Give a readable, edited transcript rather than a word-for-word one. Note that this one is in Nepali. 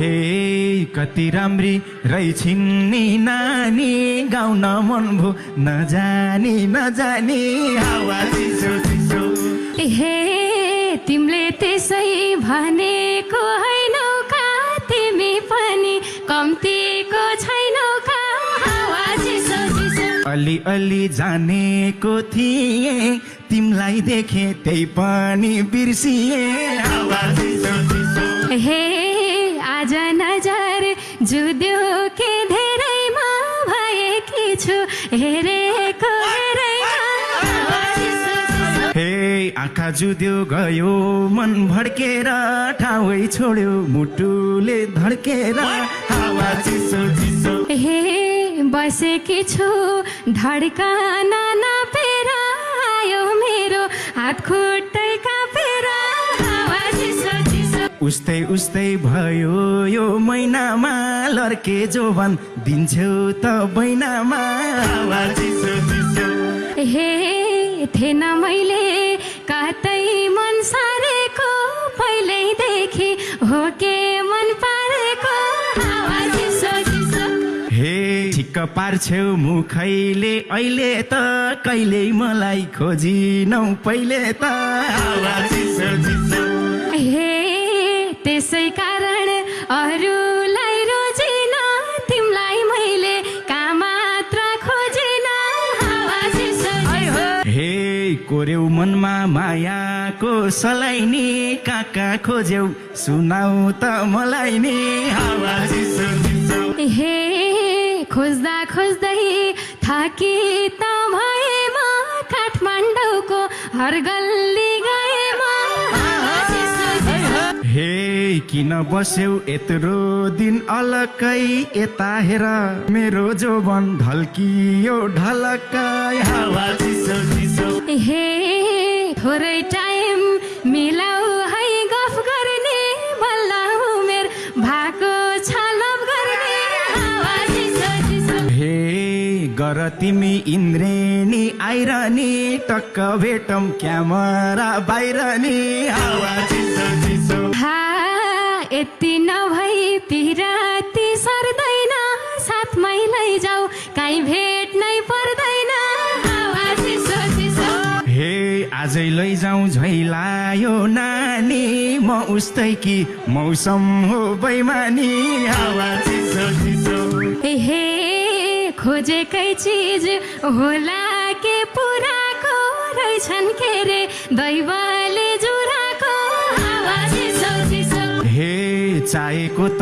हे कति राम्री रैछिन् नि नानी, गाउन मन भो नजानी नजानी हावा चिसो चिसो। हे तिमीले त्यसै भनेको हैनौ का, तिमी पनि कम्तीको छैनौ का, हावा चिसो चिसो। अलि अलि जानेको थिएँ, तिमीलाई देखे त्यही पनि बिर्सिए हावा चिसो चिसो। हे आज नजर जुद्यो के धेरैमा भएकी छु, हेरेको हेरैमा हावा चिसो चिसो। हे आँखा जुद्यो गयो मन भड्केर, ठाउँ छोड्यो मुटुले धड्केर हावा चिसो चिसो। हे बसेकी छु धड्कन नापेर, आयो मेरो हात खुट्टै कापेर हावा चिसो चिसो। उस्तै उस्तै भयो यो महिनामा, लर्के जोबन दिन्छौ त बैनामा हावा चिसो चिसो। हे थिएन मैले कतै मन सारेको, पहिल्यैदेखि हो के मन पारेको हावा चिसो चिसो। हे ठिक्क पार्छौ मुखैले अहिले त, कहिल्यै मलाई खोजिनौ पहिले त हावा चिसो चिसो। हे त्यसै कारण अरूलाई रोजिन, तिमीलाई मैले कहाँ मात्र खोजिन हावा चिसो चिसो। हे कोर्यौ मनमा मायाको सलाइनी, कहाँ खोज्यौ सुनाउ त मलाई नि हावा चिसो चिसो। हे खोज्दा खोज्दै थाकी त भए म, काठमाडौँको हर गल्ली गए म हावा चिसो चिसो। हे किन बस्यौ यत्रो दिन अलकै, यता हेर मेरो जोबन ढल्कियो ढलकै हावा चिसो चिसो। हे थोरै टाइम मिलाऊ है गफ गर्ने, बल्ल उमेर भएको छ लभ गर्ने हावा चिसो चिसो। हे गर तिमी इन्द्रेणी आइरनी, टक्क भेटम क्यामेरा बाहिर नि हावा चिसो चिसो। हा यति नभई पिराती सर्दैन, साथमै लैजाऊ काहीँ भेट्नै पर्दैन हावा चिसो चिसो। हे आजै लैजाउँ झैलायो नानी, म उस्तै कि मौसम हो बैमानी हावा चिसो चिसो। हे खोजेकै चिज होला के पुराको, रहेछन् के रे दैवले जुराको हावा चिसो चिसो। हे चाहेको